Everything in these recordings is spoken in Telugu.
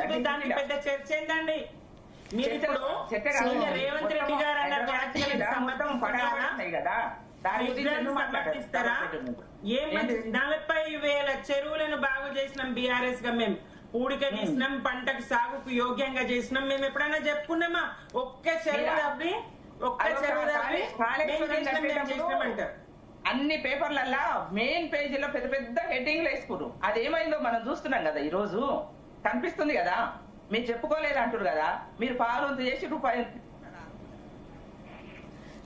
వద్దు, దానికి పెద్ద చర్చ ఏందండి? మీరు ఇప్పుడు రేవంత్ రెడ్డి గారు అన్న వ్యాఖ్యలకు సమర్థిస్తున్నారా? సమర్థిస్తారా? 40,000 చెరువులను బాగు చేసినాం బీఆర్ఎస్ గా, మేము పూడిక తీసినాం, పంటకు సాగుకు యోగ్యంగా చేసినాం. మేము ఎప్పుడైనా చెప్పుకున్నామా? ఒక్క చెరువు తప్పి చేసినామంటారు. అన్ని పేపర్లల్లా మెయిన్ పేజీలో పెద్ద పెద్ద హెడ్డింగ్లు వేసుకున్నారు. అదేమైందో మనం చూస్తున్నాం కదా, ఈ రోజు కనిపిస్తుంది కదా. మీరు చెప్పుకోలేదు అంటారు కదా, మీరు పాలవంతు చేసి రూపాయలు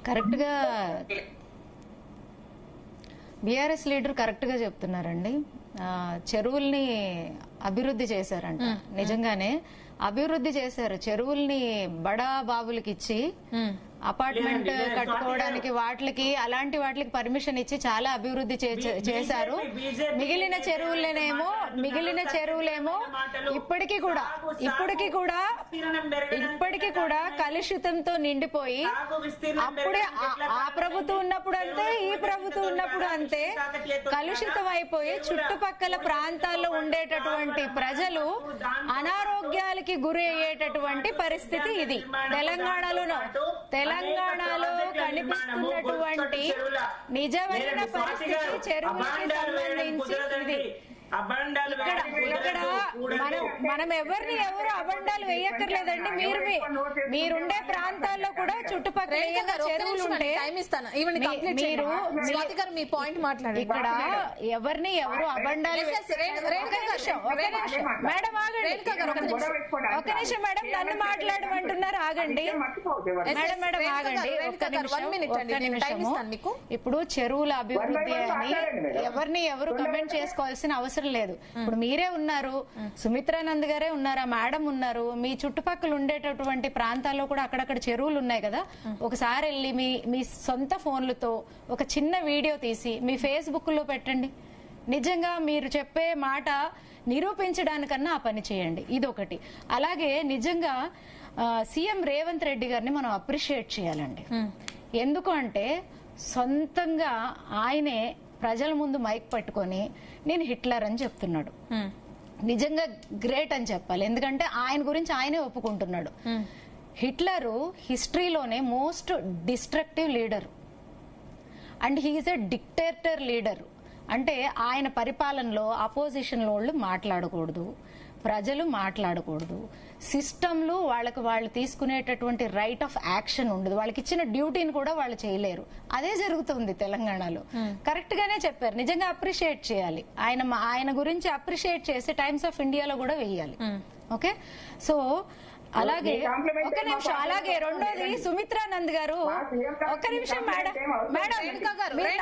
కరెక్ట్ గా బీఆర్ఎస్ లీడర్ కరెక్ట్ గా చెప్తున్నారండి. చెరువుల్ని అభివృద్ధి చేశారంట. నిజంగానే అభివృద్ధి చేశారు. చెరువుల్ని బడా బాబులకి ఇచ్చి అపార్ట్మెంట్ కట్టుకోవడానికి వాటికి అలాంటి వాటికి పర్మిషన్ ఇచ్చి చాలా అభివృద్ధి చేశారు. మిగిలిన చెరువులేమో ఇప్పటికీ కూడా కలుషితంతో నిండిపోయి, అప్పుడే ఆ ప్రభుత్వం ఉన్నప్పుడు అంతే, ఈ ప్రభుత్వం ఉన్నప్పుడు అంతే కలుషితం అయిపోయి చుట్టుపక్కల ప్రాంతాల్లో ఉండేటటువంటి ప్రజలు అనారోగ్యాలకి గురి అయ్యేటటువంటి పరిస్థితి ఇది. తెలంగాణలో కనిపిస్తున్నటువంటి నిజమైన పరిస్థితి చెరువులకి సంబంధించి ఇది. ఇక్కడ మనం ఎవరు అబండాలు వేయక్కర్లేదండి. మీరుండే ప్రాంతాల్లో కూడా చుట్టుపక్కల చెరువులు ఉంటే మీ పాయింట్ మాట్లాడండి. ఇక్కడ ఎవరిని ఎవరు అబండాలు మేడం ఆగండి, ఒక నిమిషం మేడం, నన్ను మాట్లాడమంటున్నారు. ఆగండి మేడం ఆగండి ఒక్క నిమిషం. ఇప్పుడు చెరువుల అభివృద్ధి అని ఎవరిని ఎవరు కమెంట్ చేసుకోవాల్సిన అవసరం లేదు. ఇప్పుడు మీరే ఉన్నారు, సుమిత్రానంద్ గారే ఉన్నారు, మేడం ఉన్నారు, మీ చుట్టుపక్కల ఉండేటటువంటి ప్రాంతాల్లో కూడా అక్కడక్కడ చెరువులు ఉన్నాయి కదా. ఒకసారి వెళ్ళి మీ సొంత ఫోన్లతో ఒక చిన్న వీడియో తీసి మీ ఫేస్బుక్ లో పెట్టండి. నిజంగా మీరు చెప్పే మాట నిరూపించడానికన్నా ఆ పని చేయండి. ఇదొకటి. అలాగే నిజంగా సీఎం రేవంత్ రెడ్డి గారిని మనం అప్రిషియేట్ చేయాలండి. ఎందుకు అంటే సొంతంగా ఆయనే ప్రజల ముందు మైక్ పట్టుకొని నేను హిట్లర్ అని చెప్తున్నాడు. నిజంగా గ్రేట్ అని చెప్పాలి. ఎందుకంటే ఆయన గురించి ఆయనే ఒప్పుకుంటున్నాడు. హిట్లరు హిస్టరీలోనే most destructive leader and he's a dictator leader. అంటే ఆయన పరిపాలనలో అపోజిషన్ వాళ్ళు మాట్లాడకూడదు, ప్రజలు మాట్లాడకూడదు, సిస్టంలు వాళ్ళు తీసుకునేటటువంటి రైట్ ఆఫ్ యాక్షన్ ఉండదు, వాళ్ళకి ఇచ్చిన డ్యూటీని కూడా వాళ్ళు చేయలేరు. అదే జరుగుతుంది తెలంగాణలో. కరెక్ట్ గానే చెప్పారు. నిజంగా అప్రిషియేట్ చేయాలి. ఆయన గురించి అప్రిషియేట్ చేసి టైమ్స్ ఆఫ్ ఇండియాలో కూడా వేయాలి. ఓకే, సో అలాగే ఒక నిమిషం. అలాగే రెండోది సుమిత్రానంద్ గారు, ఒక్క నిమిషం మేడం, మీరు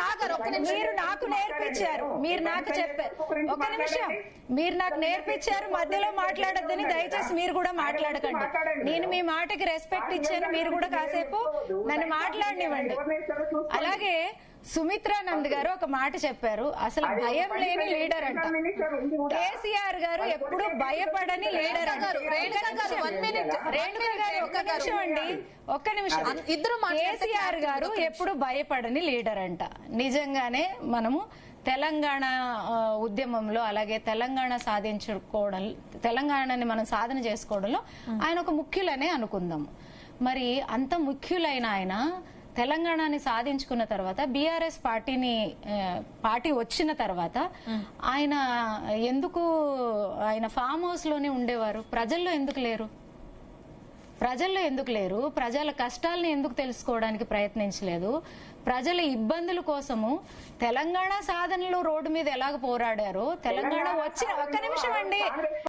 నాకు నేర్పించారు, మీరు నాకు చెప్పారు, ఒక నిమిషం, మీరు నాకు నేర్పించారు మధ్యలో మాట్లాడొద్దని. దయచేసి మీరు కూడా మాట్లాడకండి. నేను మీ మాటకి రెస్పెక్ట్ ఇచ్చాను, మీరు కూడా కాసేపు నన్ను మాట్లాడనివ్వండి. అలాగే సుమిత్రానంద్ గారు ఒక మాట చెప్పారు, అసలు భయం లేని లీడర్ అంట. కేసీఆర్ గారు ఎప్పుడు భయపడని లీడర్ అంట. రేణుకా గారు ఒక్క నిమిషం అండి, ఒక్క నిమిషం. కేసీఆర్ గారు ఎప్పుడు భయపడని లీడర్ అంట. నిజంగానే మనము తెలంగాణ ఉద్యమంలో, అలాగే తెలంగాణని మనం సాధన చేసుకోవడంలో ఆయన ఒక ముఖ్యులనే అనుకుందాము. మరి అంత ముఖ్యులైన ఆయన తెలంగాణని సాధించుకున్న తర్వాత బీఆర్ఎస్ పార్టీ వచ్చిన తర్వాత ఆయన ఫామ్ హౌస్ లోనే ఉండేవారు. ప్రజల్లో ఎందుకు లేరు? ప్రజల కష్టాలను ఎందుకు తెలుసుకోవడానికి ప్రయత్నించలేదు? ప్రజల ఇబ్బందుల కోసము తెలంగాణ సాధనలో రోడ్డు మీద ఎలాగ పోరాడారో, తెలంగాణ వచ్చిన ఒక్క నిమిషం అండి